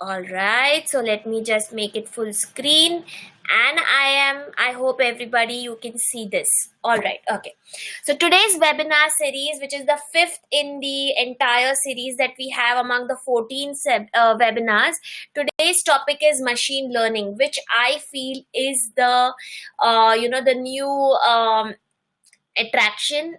All right, so let me just make it full screen. And I hope everybody you can see this. All right, okay. So today's webinar series, which is the fifth in the entire series that we have among the 14 webinars, today's topic is machine learning, which I feel is the new attraction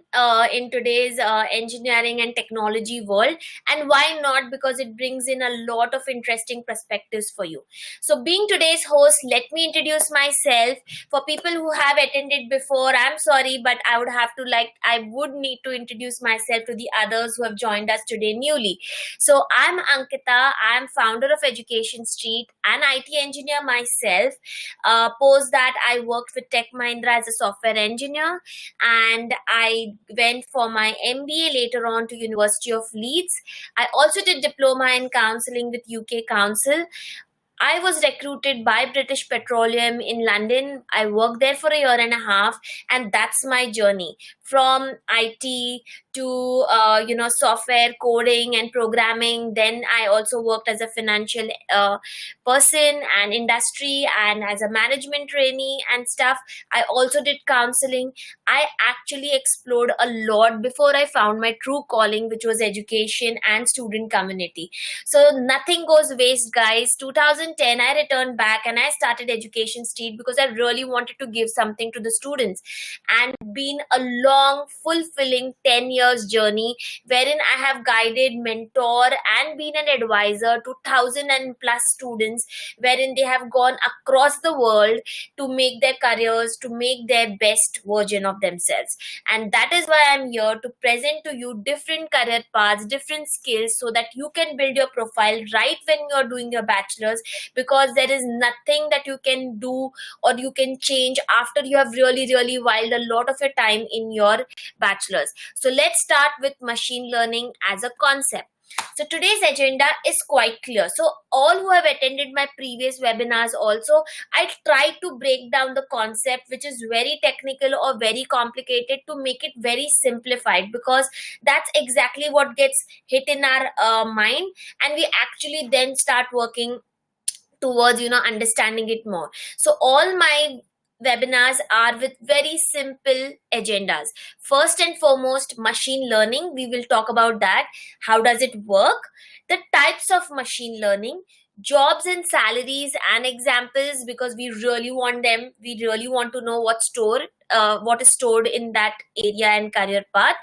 in today's engineering and technology world. And why not? Because it brings in a lot of interesting perspectives for you. So being today's host, let me introduce myself. For people who have attended before, I'm sorry, but I would need to introduce myself to the others who have joined us today newly. So I'm Ankita. I'm founder of Education Street, an IT engineer myself. Post that, I worked with Tech Mahindra as a software engineer, and I went for my MBA later on to University of Leeds. I also did diploma in counseling with UK Council. I was recruited by British Petroleum in London. I worked there for a year and a half, and that's my journey from IT to software coding and programming. Then I also worked as a financial person and industry, and as a management trainee and stuff. I also did counseling. I actually explored a lot before I found my true calling, which was education and student community. So nothing goes waste, guys. 2010, I returned back and I started Education Street because I really wanted to give something to the students. And been a long, fulfilling 10 years journey wherein I have guided, mentor, and been an advisor to 1,000 and plus students, wherein they have gone across the world to make their careers, to make their best version of themselves. And that is why I'm here to present to you different career paths, different skills, so that you can build your profile right when you're doing your bachelor's, because there is nothing that you can do or you can change after you have really whiled a lot of your time in your bachelor's. So let's start with machine learning as a concept. So today's agenda is quite clear. So all who have attended my previous webinars also, I try to break down the concept which is very technical or very complicated to make it very simplified, because that's exactly what gets hit in our mind, and we actually then start working towards understanding it more. So all my webinars are with very simple agendas. First and foremost, machine learning. We will talk about that. How does it work? The types of machine learning, jobs and salaries and examples, because we really want them. We really want to know what is stored in that area and career path.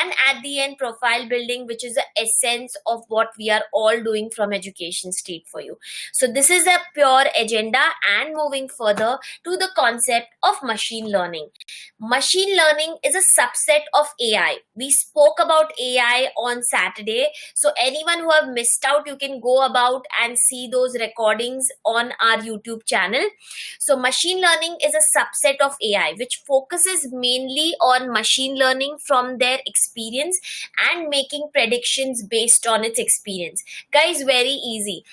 And at the end, profile building, which is the essence of what we are all doing from Education Street for you. So this is a pure agenda. And moving further to the concept of machine learning. Machine learning is a subset of AI. We spoke about AI on Saturday. So anyone who have missed out, you can go about and see those recordings on our YouTube channel. So machine learning is a subset of AI, which focuses mainly on machine learning from their experience and making predictions based on its experience. Guys, very easy.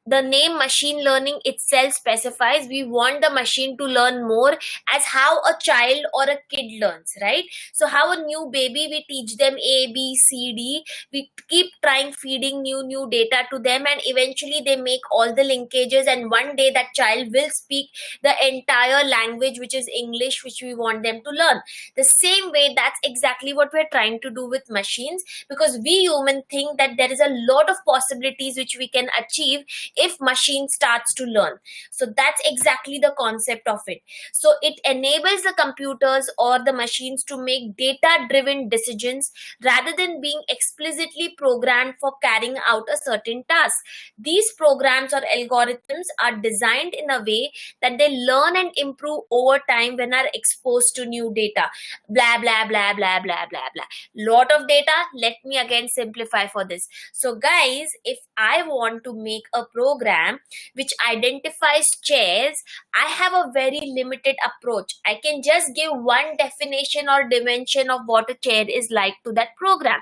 The name machine learning itself specifies we want the machine to learn more as how a child or a kid learns, right? So how a new baby, we teach them A, B, C, D. We keep trying feeding new data to them, and eventually they make all the linkages, and one day that child will speak the entire language, which is English, which we want them to learn. The same way, that's exactly what we're trying to do with machines, because we human think that there is a lot of possibilities which we can achieve if machine starts to learn. So that's exactly the concept of it. So it enables the computers or the machines to make data driven decisions rather than being explicitly programmed for carrying out a certain task. These programs or algorithms are designed in a way that they learn and improve over time when are exposed to new data. Blah blah blah blah blah blah blah. Lot of data. Let me again simplify for this. So guys, if I want to make a program which identifies chairs, I have a very limited approach. I can just give one definition or dimension of what a chair is like to that program.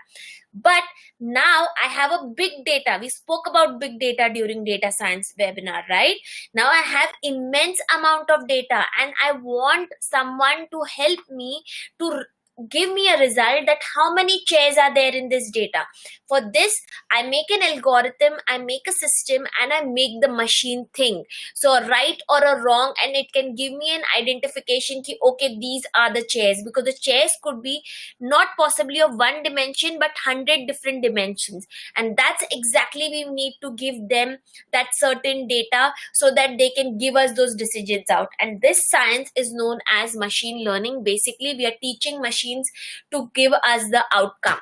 But now I have a big data. We spoke about big data during data science webinar, right? Now I have immense amount of data, and I want someone to help me to give me a result that how many chairs are there in this data. For this, I make an algorithm, I make a system, and I make the machine think. So a right or a wrong, and it can give me an identification ki, okay, these are the chairs, because the chairs could be not possibly of one dimension but 100 different dimensions. And that's exactly we need to give them that certain data so that they can give us those decisions out. And this science is known as machine learning. Basically, we are teaching machines to give us the outcome.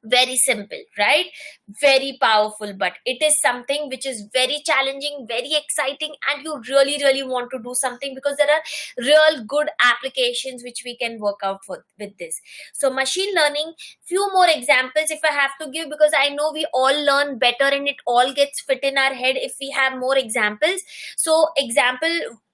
Very simple, right? Very powerful, but it is something which is very challenging, very exciting, and you really want to do something, because there are real good applications which we can work out for with this. So machine learning, few more examples if I have to give, because I know we all learn better and it all gets fit in our head if we have more examples. So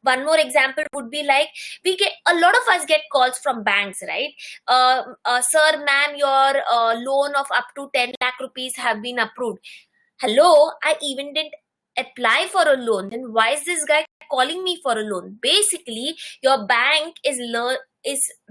one more example would be like, we get a lot of us get calls from banks, right? Sir, ma'am, your loan of up to 10 lakh rupees have been approved. Hello, I even didn't apply for a loan. Then why is this guy calling me for a loan? Basically, your bank is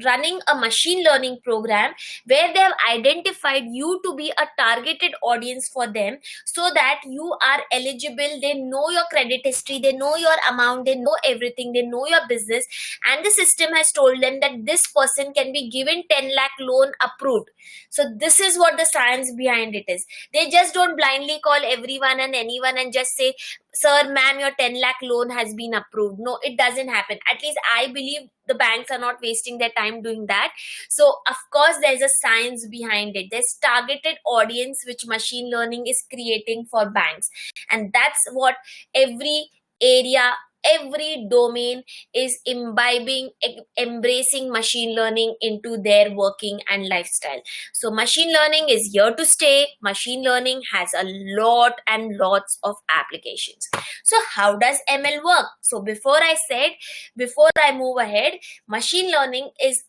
running a machine learning program where they have identified you to be a targeted audience for them, so that you are eligible. They know your credit history, they know your amount, they know everything, they know your business, and the system has told them that this person can be given 10 lakh loan approved. So this is what the science behind it is. They just don't blindly call everyone and anyone and just say, sir, ma'am, your 10 lakh loan has been approved. No, it doesn't happen. At least I believe the banks are not wasting their time doing that. So of course there's a science behind it. There's targeted audience which machine learning is creating for banks. And that's what every area, every domain is imbibing, embracing machine learning into their working and lifestyle. So machine learning is here to stay. Machine learning has a lot and lots of applications. So how does ML work? So before I move ahead, machine learning is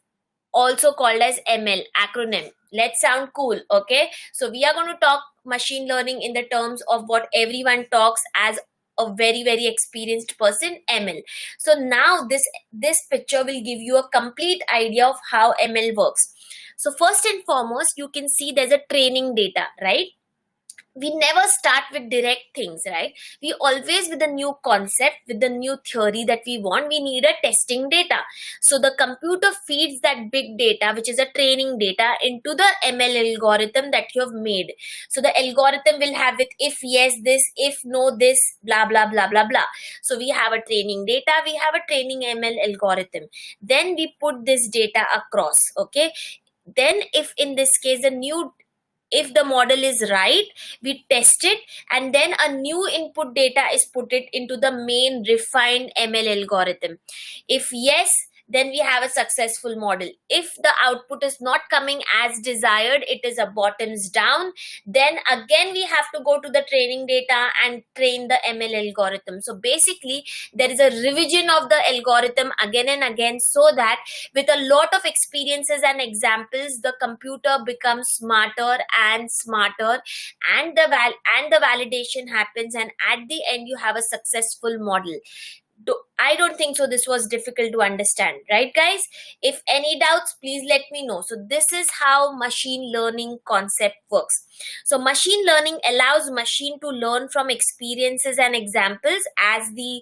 also called as ML acronym. Let's sound cool, okay? So we are going to talk machine learning in the terms of what everyone talks as a very experienced person, ML. So now this picture will give you a complete idea of how ML works. So first and foremost, you can see there's a training data, right? We never start with direct things, right? We always, with a new concept, with the new theory that we want, we need a testing data. So the computer feeds that big data, which is a training data, into the ML algorithm that you have made. So the algorithm will have it, if yes this, if no this, blah blah blah blah blah. So we have a training data, we have a training ML algorithm. Then we put this data across, okay? Then if in this case if the model is right, we test it, and then a new input data is put it into the main refined ML algorithm. If yes, then we have a successful model. If the output is not coming as desired, it is a bottoms down, then again we have to go to the training data and train the ML algorithm. So basically there is a revision of the algorithm again and again, so that with a lot of experiences and examples, the computer becomes smarter and smarter, and the validation happens, and at the end you have a successful model. I don't think so this was difficult to understand, right guys? If any doubts, please let me know. So this is how machine learning concept works. So machine learning allows machine to learn from experiences and examples, as the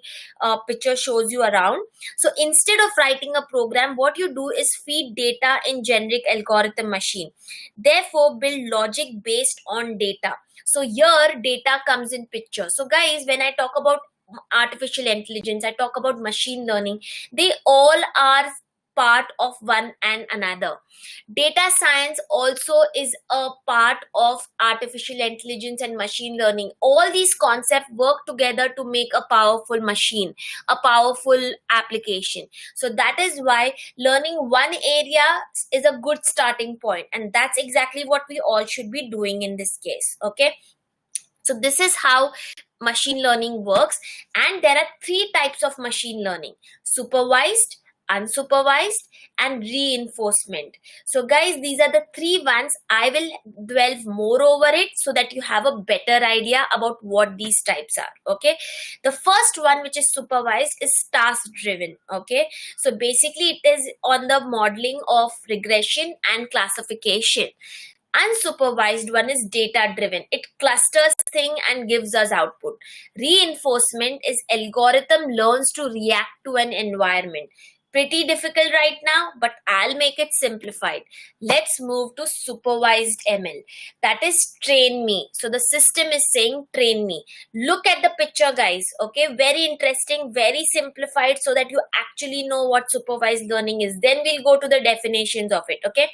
picture shows you around. So instead of writing a program, what you do is feed data in generic algorithm machine, therefore build logic based on data. So here data comes in picture. So guys, when I talk about artificial intelligence, I talk about machine learning, they all are part of one and another. Data science also is a part of artificial intelligence and machine learning. All these concepts work together to make a powerful machine, a powerful application. So that is why learning one area is a good starting point, and that's exactly what we all should be doing in this case, okay? So this is how machine learning works, and there are three types of machine learning: supervised, unsupervised, and reinforcement. So guys, these are the three ones. I will delve more over it so that you have a better idea about what these types are. Okay, the first one, which is supervised, is task driven. Okay, so basically it is on the modeling of regression and classification. Unsupervised one is data driven. It clusters thing and gives us output. Reinforcement is algorithm learns to react to an environment. Pretty difficult right now, but I'll make it simplified. Let's move to supervised ML. That is train me. So the system is saying train me. Look at the picture, guys. Okay, very interesting, very simplified so that you actually know what supervised learning is. Then we'll go to the definitions of it. Okay,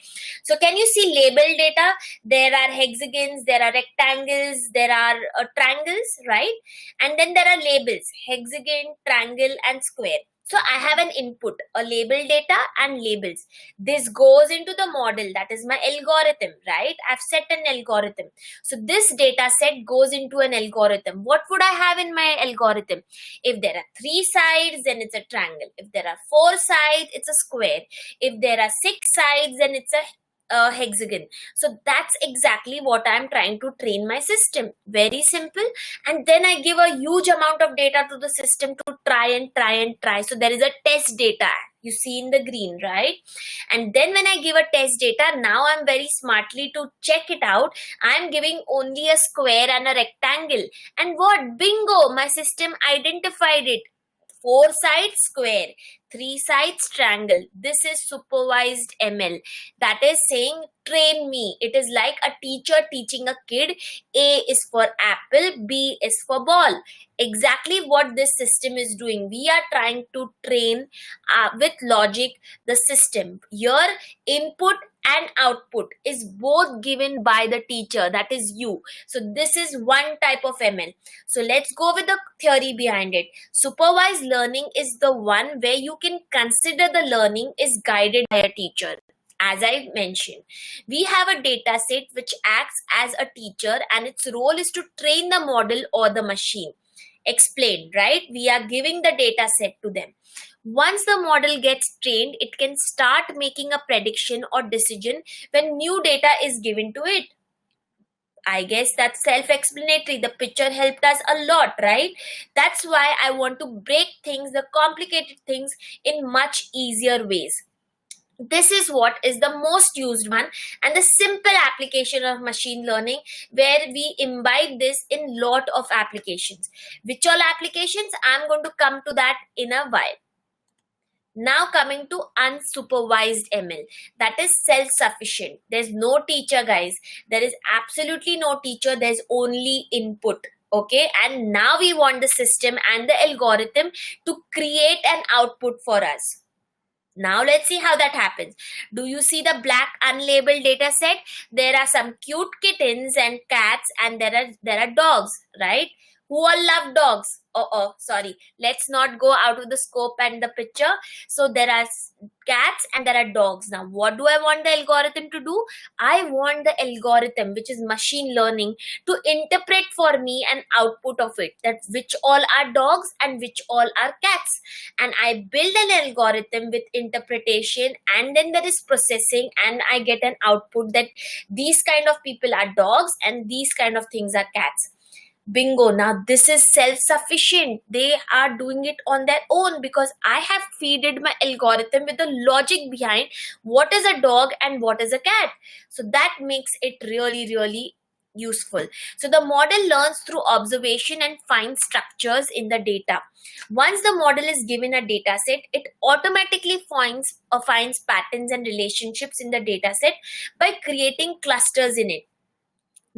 so can you see label data? There are hexagons, there are rectangles, there are triangles, right? And then there are labels, hexagon, triangle, and square. So I have an input, a label data and labels. This goes into the model, that is my algorithm, right? I've set an algorithm. So this data set goes into an algorithm. What would I have in my algorithm? If there are 3 sides, then it's a triangle. If there are 4 sides, it's a square. If there are 6 sides, then it's a hexagon. So that's exactly what I'm trying to train my system. Very simple. And then I give a huge amount of data to the system to try and try and try. So there is a test data. You see in the green, right? And then when I give a test data, now I'm very smartly to check it out. I'm giving only a square and a rectangle. And what? Bingo! My system identified it. 4 sides square, 3 sides triangle. This is supervised ML. That is saying train me. It is like a teacher teaching a kid. A is for apple, B is for ball. Exactly what this system is doing. We are trying to train with logic the system. Your input and output is both given by the teacher, that is you. So this is one type of ML. So let's go with the theory behind it. Supervised learning is the one where you can consider the learning is guided by a teacher. As I mentioned, we have a data set which acts as a teacher and its role is to train the model or the machine. Explained, right? We are giving the data set to them. Once the model gets trained, it can start making a prediction or decision when new data is given to it. I guess that's self-explanatory. The picture helped us a lot, right? That's why I want to break things, the complicated things, in much easier ways. This is what is the most used one and the simple application of machine learning, where we imbibe this in lot of applications. Which all applications? I'm going to come to that in a while. Now coming to unsupervised ML, that is self-sufficient. There's no teacher, guys. There is absolutely no teacher. There's only input. Okay, and now we want the system and the algorithm to create an output for us. Now let's see how that happens. Do you see the black unlabeled data set? There are some cute kittens and cats, and there are dogs, right? Who all love dogs? Sorry. Let's not go out of the scope and the picture. So there are cats and there are dogs. Now, what do I want the algorithm to do? I want the algorithm, which is machine learning, to interpret for me an output of it. That which all are dogs and which all are cats. And I build an algorithm with interpretation, and then there is processing, and I get an output that these kind of people are dogs and these kind of things are cats. Bingo. Now this is self-sufficient. They are doing it on their own because I have feeded my algorithm with the logic behind what is a dog and what is a cat. So that makes it really, really useful. So the model learns through observation and finds structures in the data. Once the model is given a data set, it automatically finds patterns and relationships in the data set by creating clusters in it.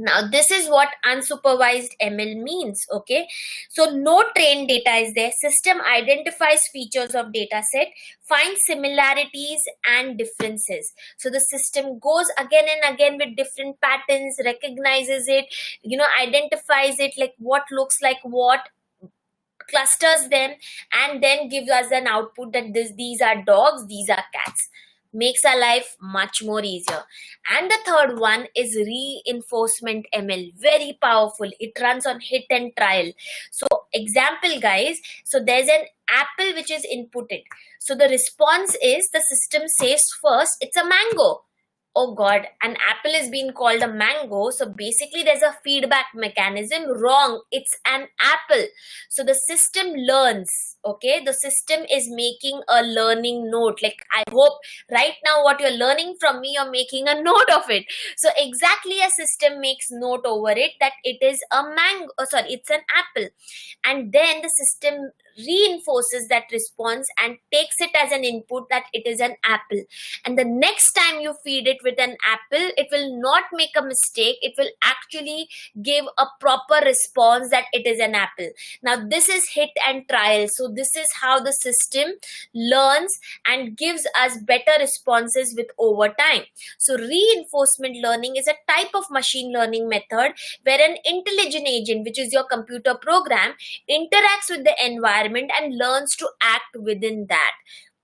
Now, this is what unsupervised ML means, okay? So, no trained data is there. System identifies features of data set, finds similarities and differences. So, the system goes again and again with different patterns, recognizes it, identifies it, like what looks like what, clusters them, and then gives us an output that these are dogs, these are cats. makes our life much more easier. And the third one is reinforcement ML, very powerful. It runs on hit and trial. So example guys, so there's an apple which is inputted, so the response is the system says first it's a mango. Oh god, an apple is being called a mango, so basically there's a feedback mechanism. Wrong, it's an apple. So the system learns. Okay, the system is making a learning note. Like, I hope right now what you're learning from me, you're making a note of it. So exactly, a system makes note over it that it is a mango, sorry, it's an apple. And then the system reinforces that response and takes it as an input that it is an apple. And the next time you feed it with an apple, it will not make a mistake. It will actually give a proper response that it is an apple. Now this is hit and trial. So this is how the system learns and gives us better responses with over time. So reinforcement learning is a type of machine learning method where an intelligent agent, which is your computer program, interacts with the environment and learns to act within that.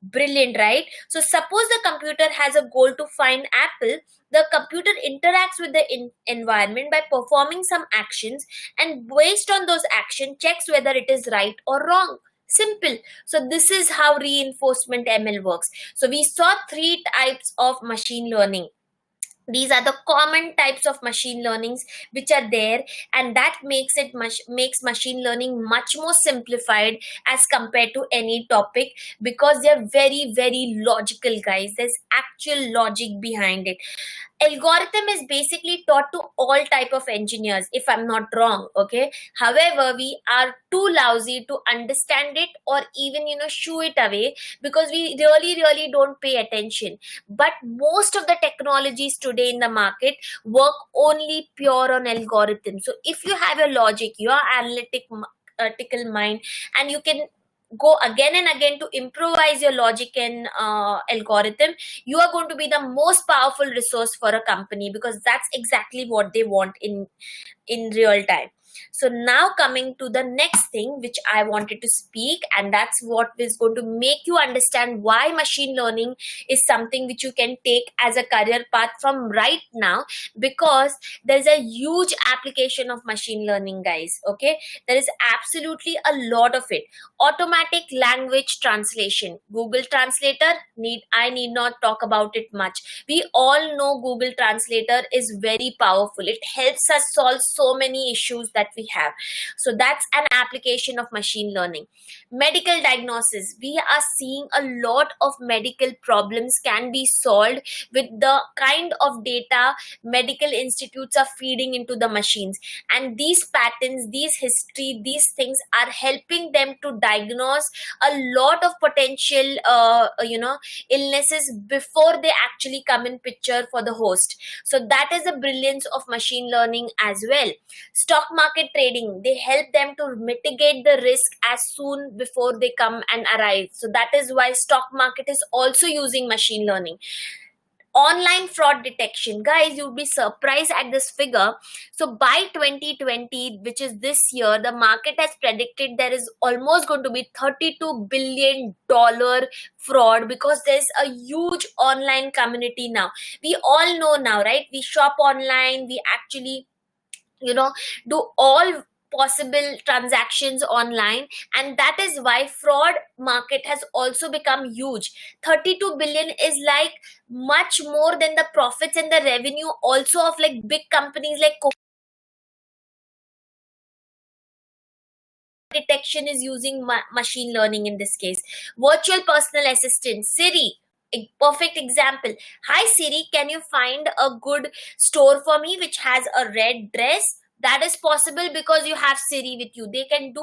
Brilliant, right? So suppose the computer has a goal to find apple. The computer interacts with the environment by performing some actions, and based on those actions checks whether it is right or wrong. Simple. So this is how reinforcement ML works. So we saw three types of machine learning. These are the common types of machine learnings which are there, and that makes machine learning much more simplified as compared to any topic, because they're very very logical guys. There's actual logic behind it. Algorithm is basically taught to all type of engineers, if I'm not wrong. Okay, however, we are too lousy to understand it, or even shoo it away, because we really don't pay attention. But most of the technologies today in the market work only pure on algorithms. So if you have a logic, your analytical mind, and you can go again and again to improvise your logic and algorithm, you are going to be the most powerful resource for a company, because that's exactly what they want in real time. So now coming to the next thing which I wanted to speak, and that's what is going to make you understand why machine learning is something which you can take as a career path from right now, because there's a huge application of machine learning guys. Okay, there is absolutely a lot of it. Automatic language translation, Google Translator, I need not talk about it much. We all know Google Translator is very powerful. It helps us solve so many issues that we have. So that's an application of machine learning. Medical diagnosis, we are seeing a lot of medical problems can be solved with the kind of data medical institutes are feeding into the machines, and these patterns, these history, these things are helping them to diagnose a lot of potential illnesses before they actually come in picture for the host. So that is the brilliance of machine learning as well. Stock market trading, they help them to mitigate the risk as soon before they come and arrive. So that is why stock market is also using machine learning. Online fraud detection, guys, you'll be surprised at this figure. So by 2020, which is this year, the market has predicted there is almost going to be $32 billion fraud, because there's a huge online community now. We all know now, right? We shop online, we actually do all possible transactions online, and that is why fraud market has also become huge. 32 billion is like much more than the profits and the revenue also of like big companies like detection is using machine learning in this case. Virtual personal assistant, Siri, a perfect example. Hi Siri, can you find a good store for me which has a red dress? That is possible because you have Siri with you. They can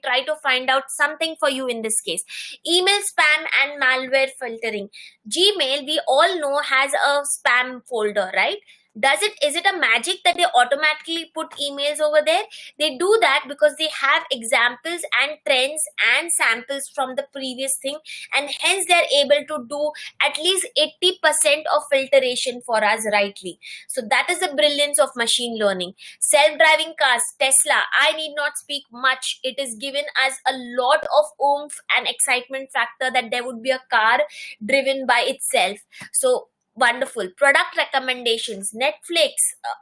try to find out something for you in this case. Email spam and malware filtering. Gmail, we all know, has a spam folder, right? Is it a magic that they automatically put emails over there? They do that because they have examples and trends and samples from the previous thing, and hence they're able to do at least 80% of filtration for us rightly. So that is the brilliance of machine learning. Self-driving cars, Tesla, I need not speak much. It is given us a lot of oomph and excitement factor that there would be a car driven by itself. So wonderful. Product recommendations, Netflix,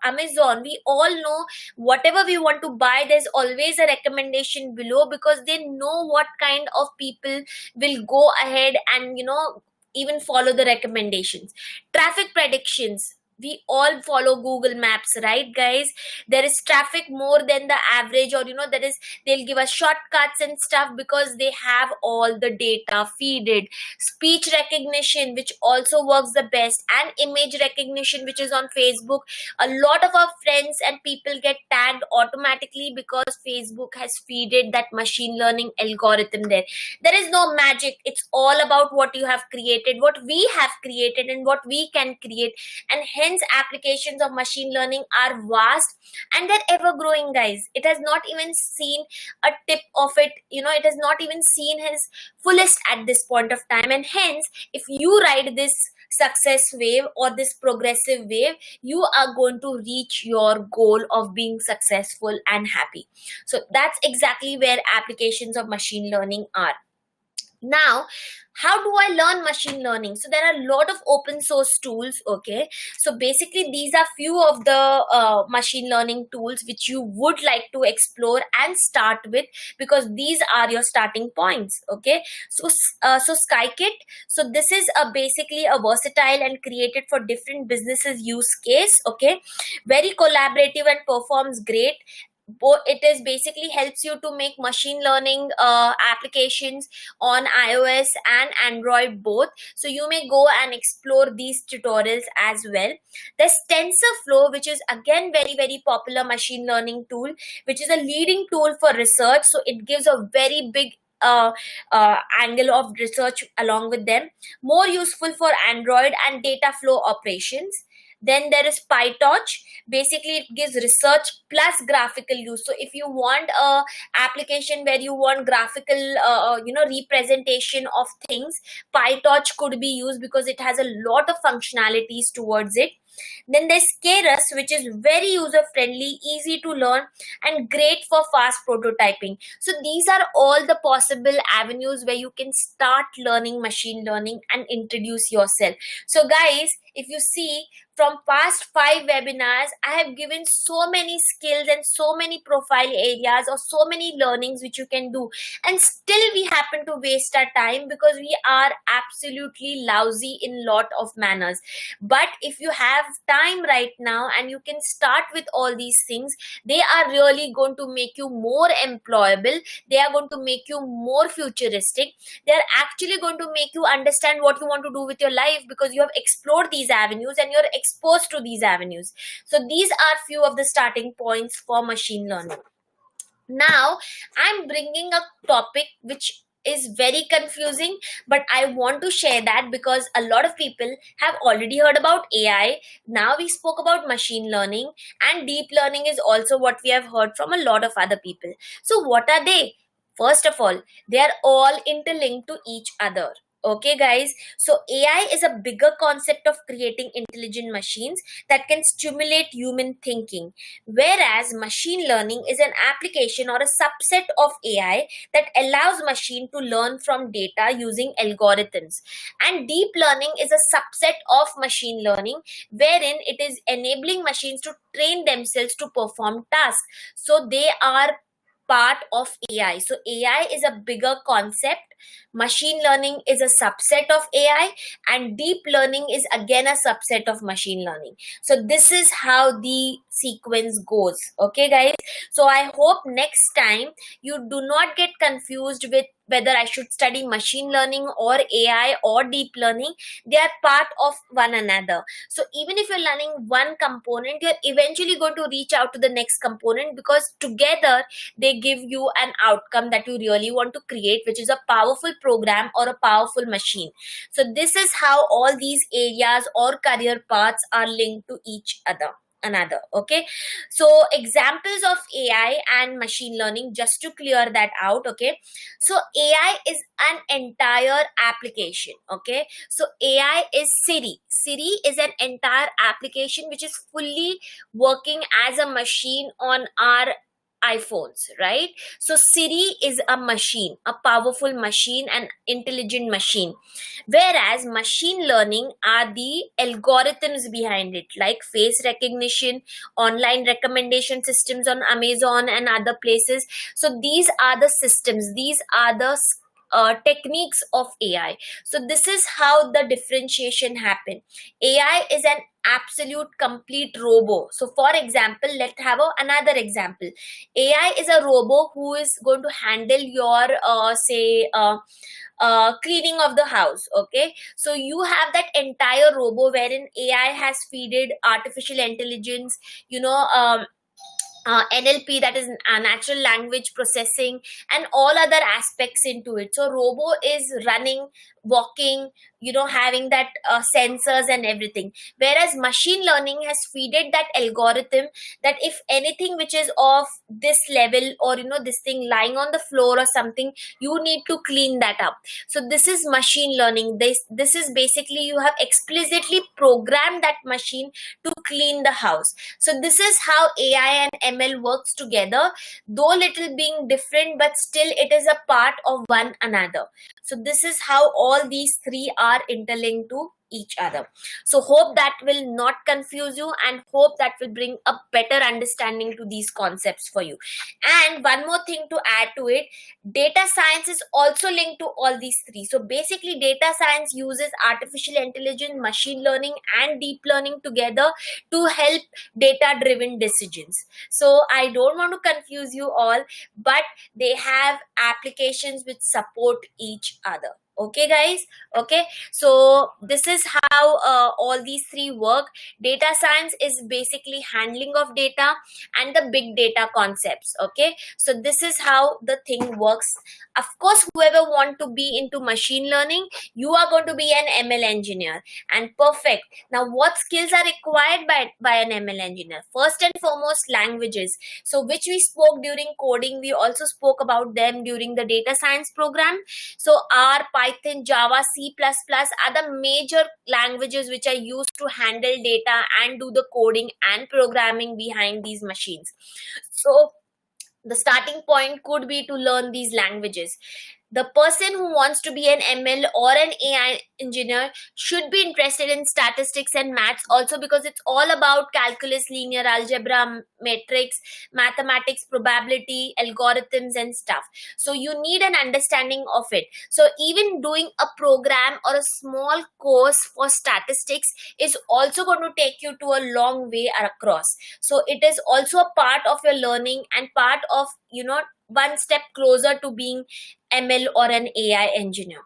Amazon, we all know whatever we want to buy, there's always a recommendation below, because they know what kind of people will go ahead and even follow the recommendations. Traffic predictions, we all follow Google Maps, right guys? There is traffic more than the average, or they'll give us shortcuts and stuff because they have all the data feeded. Speech recognition, which also works the best, and image recognition, which is on Facebook. A lot of our friends and people get tagged automatically because Facebook has feeded that machine learning algorithm there. There is no magic. It's all about what you have created, what we have created, and what we can create. And hence applications of machine learning are vast, and they're ever growing, guys. It has not even seen a tip of it. It has not even seen his fullest at this point of time. And hence, if you ride this success wave or this progressive wave, you are going to reach your goal of being successful and happy. So that's exactly where applications of machine learning are. Now, how do I learn machine learning? So there are a lot of open source tools. Okay, so basically these are few of the machine learning tools which you would like to explore and start with, because these are your starting points. Okay, so Skykit, so this is basically a versatile and created for different businesses use case. Okay, very collaborative and performs great. It is basically helps you to make machine learning applications on iOS and Android both. So you may go and explore these tutorials as well. There's TensorFlow, which is again very, very popular machine learning tool, which is a leading tool for research. So it gives a very big angle of research along with them. More useful for Android and data flow operations. Then there is PyTorch. Basically, it gives research plus graphical use. So if you want a application where you want graphical, representation of things, PyTorch could be used because it has a lot of functionalities towards it. Then there's Keras, which is very user friendly, easy to learn, and great for fast prototyping. So these are all the possible avenues where you can start learning machine learning and introduce yourself. So guys, if you see, from past 5 webinars, I have given so many skills and so many profile areas or so many learnings which you can do, and still we happen to waste our time because we are absolutely lousy in lot of manners. But if you have time right now and you can start with all these things, they are really going to make you more employable. They are going to make you more futuristic. They are actually going to make you understand what you want to do with your life, because you have explored these avenues and you're exposed to these avenues. So these are few of the starting points for machine learning. Now, I'm bringing a topic which is very confusing, but I want to share that because a lot of people have already heard about AI. Now we spoke about machine learning, and deep learning is also what we have heard from a lot of other people. So what are they? First of all, they are all interlinked to each other. Okay, guys. So AI is a bigger concept of creating intelligent machines that can stimulate human thinking, whereas machine learning is an application or a subset of AI that allows machine to learn from data using algorithms. And deep learning is a subset of machine learning, wherein it is enabling machines to train themselves to perform tasks. So they are part of AI. So AI is a bigger concept. Machine learning is a subset of AI, and deep learning is again a subset of machine learning. So this is how the sequence goes. Okay, guys. So I hope next time you do not get confused with whether I should study machine learning or AI or deep learning, they are part of one another. So even if you're learning one component, you're eventually going to reach out to the next component, because together they give you an outcome that you really want to create, which is a powerful program or a powerful machine. So this is how all these areas or career paths are linked to each other another. Okay, so examples of AI and machine learning, just to clear that out. Okay, so AI is an entire application. Okay, so AI is Siri is an entire application which is fully working as a machine on our iPhones, right? So Siri is a machine, a powerful machine, an intelligent machine. Whereas machine learning are the algorithms behind it, like face recognition, online recommendation systems on Amazon and other places. So these are the systems, these are the techniques of AI. So this is how the differentiation happen. AI is an absolute complete robo. So for example, let's have another example. AI is a robo who is going to handle your cleaning of the house. Okay, so you have that entire robo wherein AI has feeded artificial intelligence, NLP, that is natural language processing, and all other aspects into it. So robo is running, walking, having that sensors and everything. Whereas machine learning has feeded that algorithm that if anything which is of this level, or this thing lying on the floor or something, you need to clean that up. So this is machine learning. This is basically, you have explicitly programmed that machine to clean the house. So this is how AI and ML works together, though little being different, but still it is a part of one another. So this is how all these three are interlinked to each other. So hope that will not confuse you, and hope that will bring a better understanding to these concepts for you. And one more thing to add to it, data science is also linked to all these three. So basically data science uses artificial intelligence, machine learning and deep learning together to help data driven decisions. So I don't want to confuse you all, but they have applications which support each other. Okay guys, okay, so this is how all these three work. Data science is basically handling of data and the big data concepts. Okay, so this is how the thing works. Of course, whoever want to be into machine learning, you are going to be an ML engineer, and perfect. Now what skills are required by an ML engineer? First and foremost, languages, so which we spoke during coding, we also spoke about them during the data science program. So R, Python, Java, C++ are the major languages which are used to handle data and do the coding and programming behind these machines. So the starting point could be to learn these languages. The person who wants to be an ML or an AI engineer should be interested in statistics and maths also, because it's all about calculus, linear algebra, metrics, mathematics, probability, algorithms and stuff. So you need an understanding of it. So even doing a program or a small course for statistics is also going to take you to a long way across. So it is also a part of your learning and part of, one step closer to being ML or an AI engineer.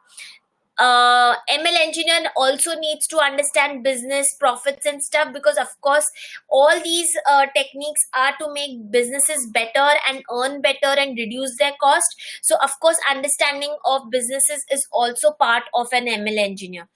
ML engineer also needs to understand business profits and stuff, because of course all these techniques are to make businesses better and earn better and reduce their cost. So of course understanding of businesses is also part of an ML engineer.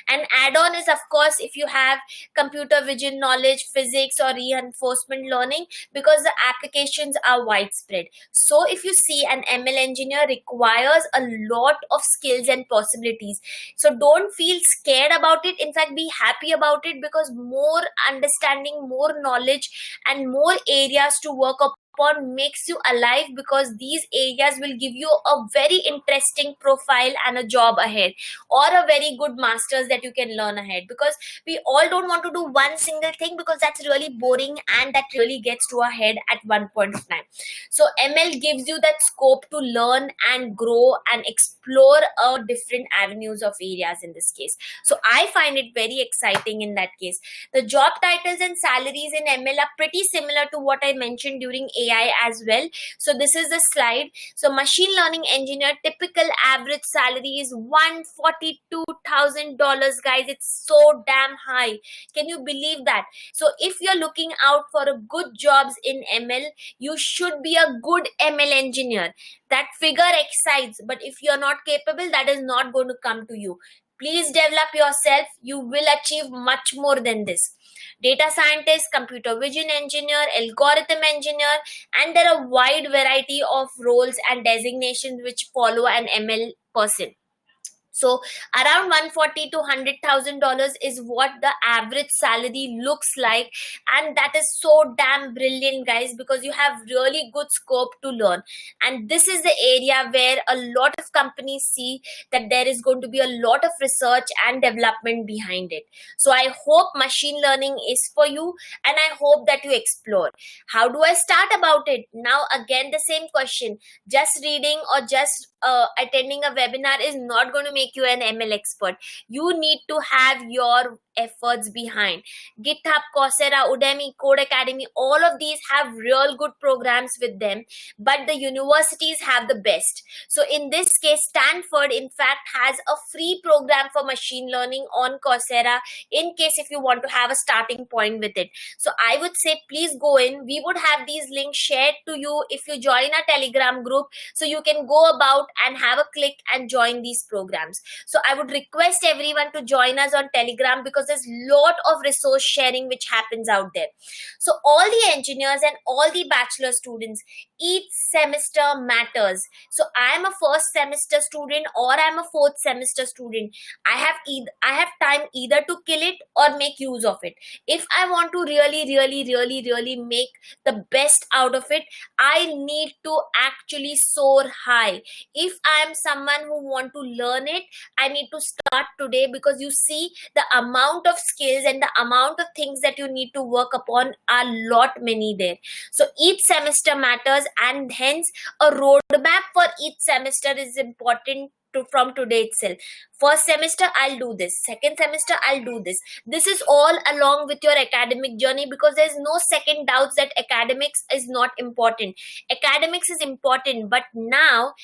And add-on is, of course, if you have computer vision knowledge, physics or reinforcement learning, because the applications are widespread. So if you see, an ML engineer requires a lot of skills and possibilities. So don't feel scared about it. In fact, be happy about it, because more understanding, more knowledge and more areas to work upon makes you alive, because these areas will give you a very interesting profile and a job ahead, or a very good masters that you can learn ahead. Because we all don't want to do one single thing, because that's really boring and that really gets to our head at one point of time. So ML gives you that scope to learn and grow and explore different avenues of areas in this case. So I find it very exciting in that case. The job titles and salaries in ML are pretty similar to what I mentioned during AI as well. So this is the slide. So machine learning engineer typical average salary is $142,000, guys. It's so damn high. Can you believe that? So if you're looking out for a good jobs in ML, you should be a good ML engineer. That figure excites, but if you're not capable, that is not going to come to you. Please develop yourself. You will achieve much more than this. Data scientist, computer vision engineer, algorithm engineer, and there are a wide variety of roles and designations which follow an ML person. So around 140 to $100,000 is what the average salary looks like, and that is so damn brilliant, guys, because you have really good scope to learn. And this is the area where a lot of companies see that there is going to be a lot of research and development behind it. So I hope machine learning is for you, and I hope that you explore. How do I start about it? Now again, the same question. Just reading or just attending a webinar is not going to make you an ML expert. You need to have your efforts behind. GitHub, Coursera, Udemy, Code Academy, all of these have real good programs with them, but the universities have the best. So in this case, Stanford in fact has a free program for machine learning on Coursera in case if you want to have a starting point with it. So I would say please go in. We would have these links shared to you if you join our Telegram group, so you can go about and have a click and join these programs. So I would request everyone to join us on Telegram, because there's lot of resource sharing which happens out there. So all the engineers and all the bachelor students, each semester matters. So I am a first semester student or I'm a fourth semester student. I have time either to kill it or make use of it. If I want to really make the best out of it, I need to actually soar high. If I am someone who want to learn it, I need to start today, because you see the amount of skills and the amount of things that you need to work upon are lot many there. So each semester matters, and hence a roadmap for each semester is important from today itself. First semester I'll do this, second semester I'll do this. This is all along with your academic journey, because there's no second doubts that academics is not important. Academics is important, but now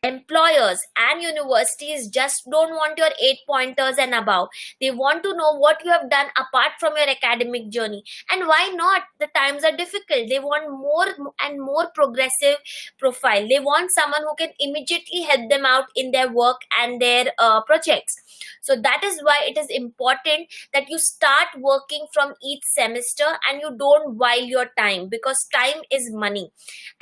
employers and universities just don't want your 8 pointers and above. They want to know what you have done apart from your academic journey. And why not? The times are difficult. They want more and more progressive profile. They want someone who can immediately help them out in their work and their projects. So that is why it is important that you start working from each semester and you don't while your time, because time is money.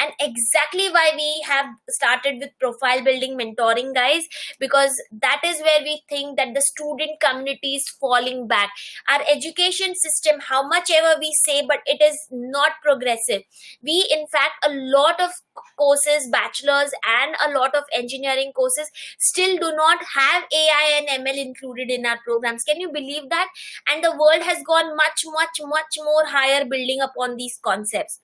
And exactly why we have started with profile building mentoring, guys, because that is where we think that the student community is falling back. Our education system, how much ever we say, but it is not progressive. We in fact, a lot of courses, bachelors and a lot of engineering courses still do not have AI and ML included in our programs. Can you believe that? And the world has gone much more higher building upon these concepts.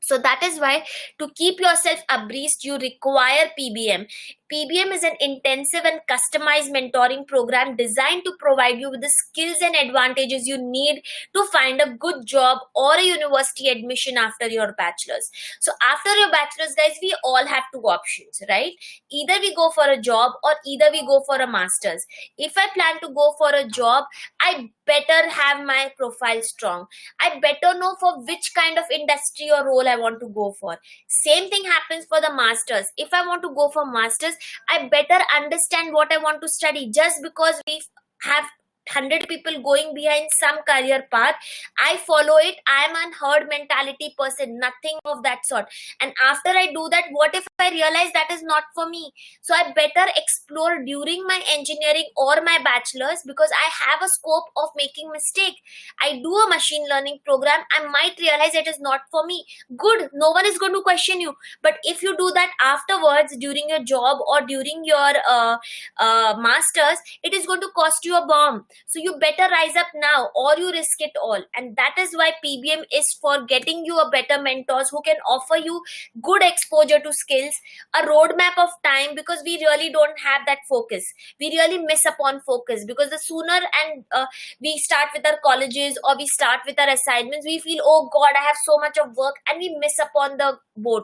So that is why to keep yourself abreast, you require PBM. PBM is an intensive and customized mentoring program designed to provide you with the skills and advantages you need to find a good job or a university admission after your bachelor's. So after your bachelor's, guys, we all have two options, right? Either we go for a job or either we go for a master's. If I plan to go for a job, I better have my profile strong. I better know for which kind of industry or role I want to go for. Same thing happens for the masters. If I want to go for masters, I better understand what I want to study. Just because we have 100 people going behind some career path, I follow it. I am an herd mentality person, nothing of that sort. And after I do that, what if I realize that is not for me? So I better explore during my engineering or my bachelor's, because I have a scope of making mistake. I do a machine learning program, I might realize it is not for me. Good, no one is going to question you. But if you do that afterwards during your job or during your masters, it is going to cost you a bomb. So you better rise up now, or you risk it all. And that is why PBM is for getting you a better mentors who can offer you good exposure to skills, a roadmap of time, because we really don't have that focus. We really miss upon focus, because the sooner and we start with our colleges or we start with our assignments, we feel, oh god, I have so much of work, and we miss upon the boat.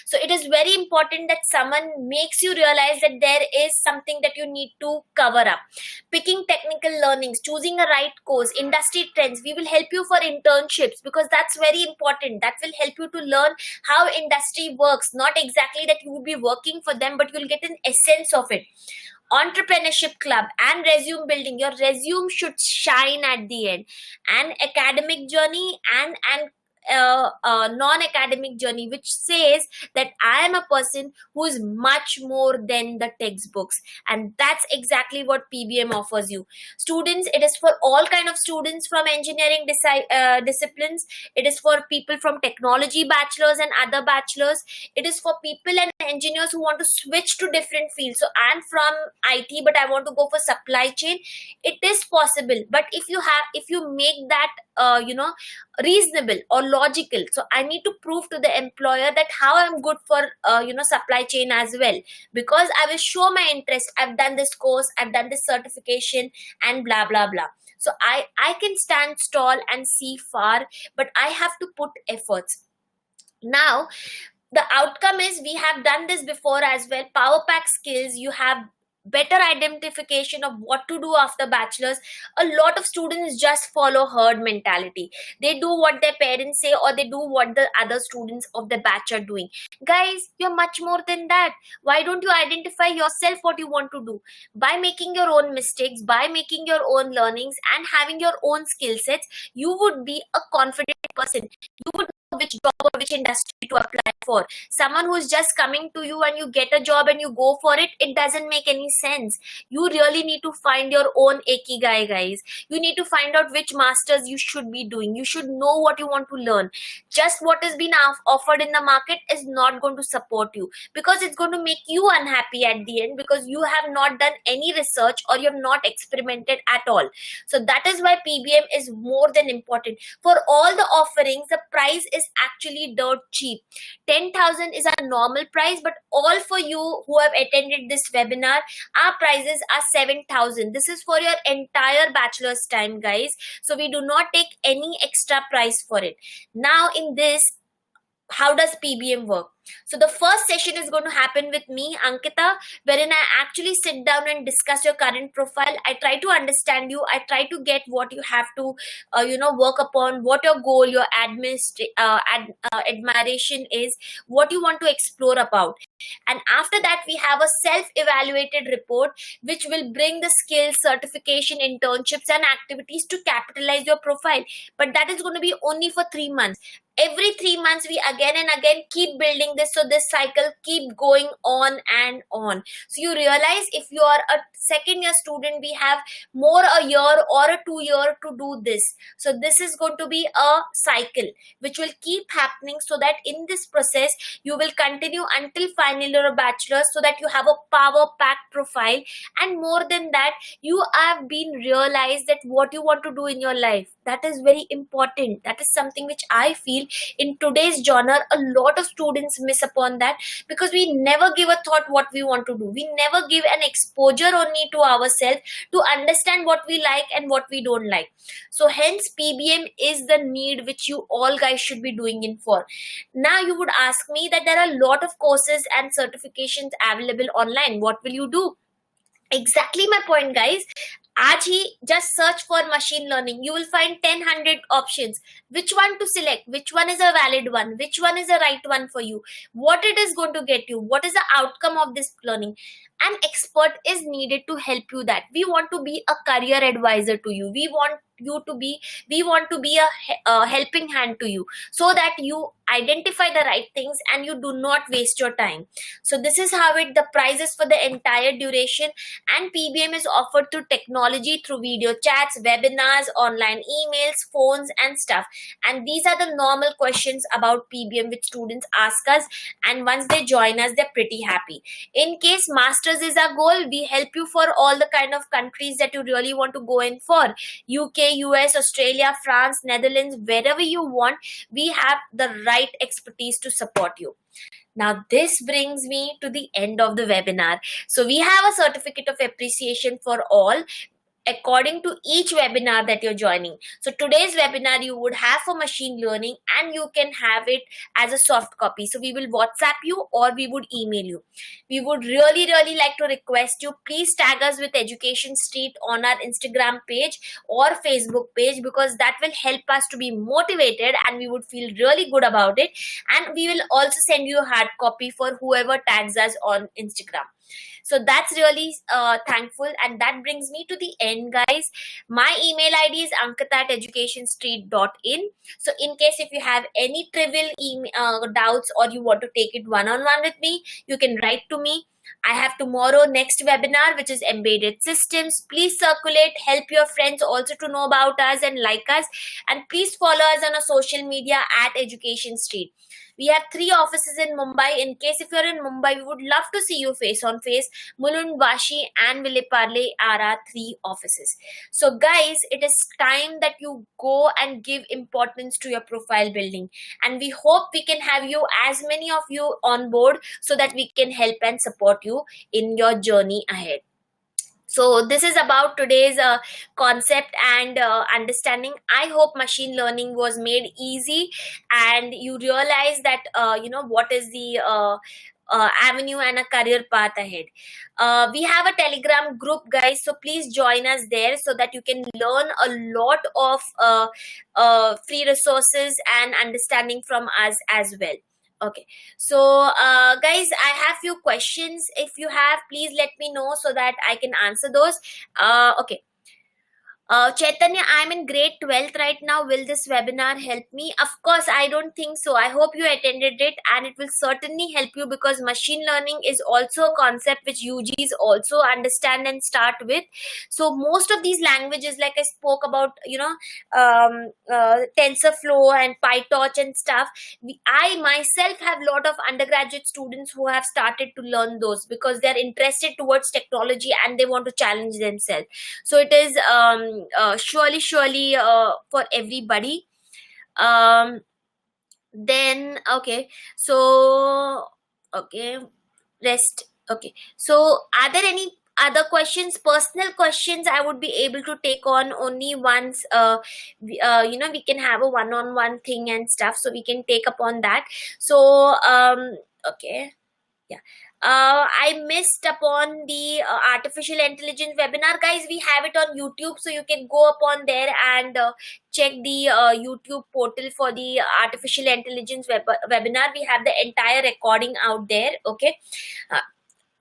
So it is very important that someone makes you realize that there is something that you need to cover up. Picking technical learnings, choosing a right course, industry trends. We will help you for internships, because that's very important. That will help you to learn how industry works. Not exactly that you will be working for them, but you'll get an essence of it. Entrepreneurship club and resume building. Your resume should shine at the end. An academic journey and non-academic journey, which says that I am a person who is much more than the textbooks. And that's exactly what PBM offers you. Students, it is for all kind of students from engineering disciplines. It is for people from technology bachelors and other bachelors. It is for people and engineers who want to switch to different fields. So I'm from IT, but I want to go for supply chain. It is possible, but if you make that reasonable or logical. So I need to prove to the employer that how I'm good for supply chain as well, because I will show my interest. I've done this course, I've done this certification, and blah blah blah. So I can stand tall and see far, but I have to put efforts. Now the outcome is, we have done this before as well. Power pack skills, you have better identification of what to do after bachelor's. A lot of students just follow herd mentality. They do what their parents say, or they do what the other students of the batch are doing. Guys, you're much more than that. Why don't you identify yourself what you want to do? By making your own mistakes, by making your own learnings, and having your own skill sets, you would be a confident person. You would know which job or which industry to apply for. Someone who's just coming to you and you get a job and you go for it, it doesn't make any sense. You really need to find your own ikigai, guys. You need to find out which masters you should be doing. You should know what you want to learn. Just what has been offered in the market is not going to support you, because it's going to make you unhappy at the end, because you have not done any research or you have not experimented at all. So that is why PBM is more than important. For all the offerings, the price is actually dirt cheap. 10,000 is our normal price, but all for you who have attended this webinar, our prices are 7,000. This is for your entire bachelor's time, guys. So we do not take any extra price for it. Now in this, how does PBM work? So the first session is going to happen with me, Ankita, wherein I actually sit down and discuss your current profile. I try to understand you. I try to get what you have to, work upon, what your goal, your admiration is, what you want to explore about. And after that, we have a self-evaluated report, which will bring the skills, certification, internships, and activities to capitalize your profile. But that is going to be only for 3 months. Every 3 months, we again and again keep building this, so this cycle keep going on and on. So you realize, if you are a second year student, we have more a year or a 2 year to do this. So this is going to be a cycle which will keep happening, so that in this process you will continue until final year of bachelor, so that you have a power packed profile. And more than that, you have been realized that what you want to do in your life. That is very important. That is something which I feel in today's genre a lot of students miss upon that, because we never give a thought what we want to do. We never give an exposure only to ourselves to understand what we like and what we don't like. So hence PBM is the need which you all guys should be doing in for. Now you would ask me that there are a lot of courses and certifications available online. What will you do? Exactly my point, guys. आज ही just search for machine learning. You will find 10 100 options. Which one to select? Which one is a valid one? Which one is the right one for you? What it is going to get you? What is the outcome of this learning? An expert is needed to help you that. We want to be a career advisor to you. We want you to be, we want to be a helping hand to you, so that you identify the right things and you do not waste your time. So this is how it, the prices for the entire duration, and PBM is offered through technology, through video chats, webinars, online emails, phones and stuff. And these are the normal questions about PBM which students ask us, and once they join us, they're pretty happy. In case masters is our goal, we help you for all the kind of countries that you really want to go in for: UK, US, Australia, France, Netherlands, wherever you want. We have the right expertise to support you. Now, this brings me to the end of the webinar. So we have a certificate of appreciation for all, according to each webinar that you're joining. So today's webinar you would have for machine learning, and you can have it as a soft copy. So we will WhatsApp you or we would email you. We would really like to request you, please tag us with Education Street on our Instagram page or Facebook page, because that will help us to be motivated and we would feel really good about it. And we will also send you a hard copy for whoever tags us on Instagram. So that's really thankful, and that brings me to the end, guys. My email ID is ankita@educationstreet.in. So in case if you have any trivial doubts or you want to take it one-on-one with me, you can write to me. I have tomorrow next webinar, which is embedded systems. Please circulate, help your friends also to know about us and like us, and please follow us on our social media at Education Street. We have 3 offices in Mumbai. In case if you're in Mumbai, we would love to see you face on face. Mulund, Vashi and Vileparle are our 3 offices. So guys, it is time that you go and give importance to your profile building. And we hope we can have you, as many of you, on board, so that we can help and support you in your journey ahead. So this is about today's concept and understanding. I hope machine learning was made easy and you realize that what is the avenue and a career path ahead. We have a Telegram group, guys, so please join us there so that you can learn a lot of free resources and understanding from us as well. Okay, so guys, I have few questions. If you have, please let me know so that I can answer those. Okay. Chaitanya, I'm in grade 12th right now. Will this webinar help me? Of course, I don't think so. I hope you attended it, and it will certainly help you, because machine learning is also a concept which UGs also understand and start with. So most of these languages, like I spoke about, TensorFlow and PyTorch and stuff, I myself have a lot of undergraduate students who have started to learn those because they're interested towards technology and they want to challenge themselves. So it is surely for everybody. Then okay, so rest. Okay, so are there any other questions, personal questions? I would be able to take on only once we can have a one-on-one thing and stuff, so we can take upon that. So okay, yeah. I missed upon the artificial intelligence webinar, guys. We have it on YouTube, so you can go upon there and check the YouTube portal for the artificial intelligence webinar. We have the entire recording out there. Okay.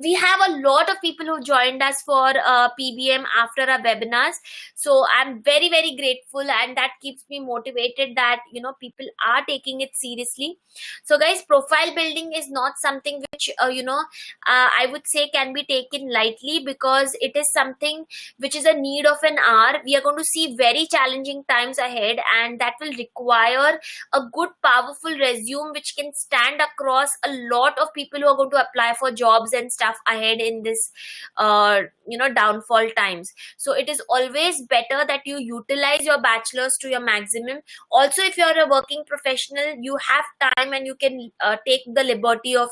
We have a lot of people who joined us for PBM after our webinars. So I'm very grateful, and that keeps me motivated that people are taking it seriously. So guys, profile building is not something which I would say can be taken lightly, because it is something which is a need of an hour. We are going to see very challenging times ahead, and that will require a good powerful resume which can stand across a lot of people who are going to apply for jobs and stuff ahead in this downfall times. So it is always better that you utilize your bachelor's to your maximum. Also, if you're a working professional, you have time and you can take the liberty of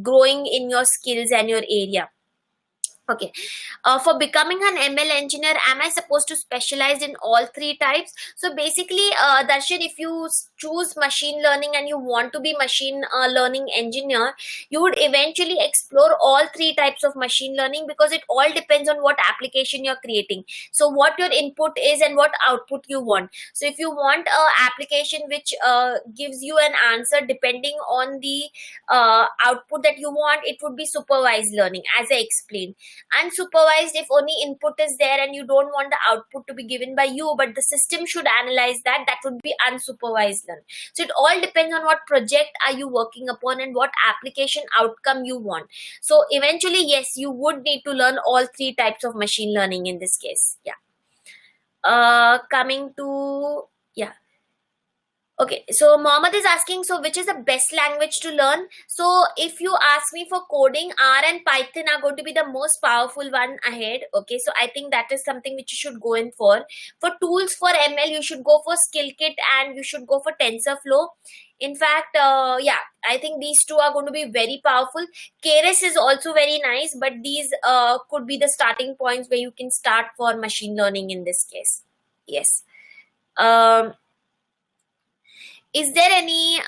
growing in your skills and your area. Okay, for becoming an ML engineer, am I supposed to specialize in all 3 types? So basically, Darshan, if you choose machine learning and you want to be machine learning engineer, you would eventually explore all 3 types of machine learning, because it all depends on what application you're creating. So what your input is and what output you want. So if you want a application which gives you an answer depending on the output that you want, it would be supervised learning, as I explained. Unsupervised, if only input is there and you don't want the output to be given by you, but the system should analyze that, that would be unsupervised learn. So it all depends on what project are you working upon and what application outcome you want. So eventually, yes, you would need to learn all three types of machine learning in this case. Yeah. Coming to, yeah. Okay, so Mohammed is asking, so which is the best language to learn? So if you ask me for coding, R and Python are going to be the most powerful one ahead. Okay, so I think that is something which you should go in for. For tools for ML, you should go for SkillKit and you should go for TensorFlow. In fact, yeah, I think these two are going to be very powerful. Keras is also very nice, but these could be the starting points where you can start for machine learning in this case. Yes. Um, is there any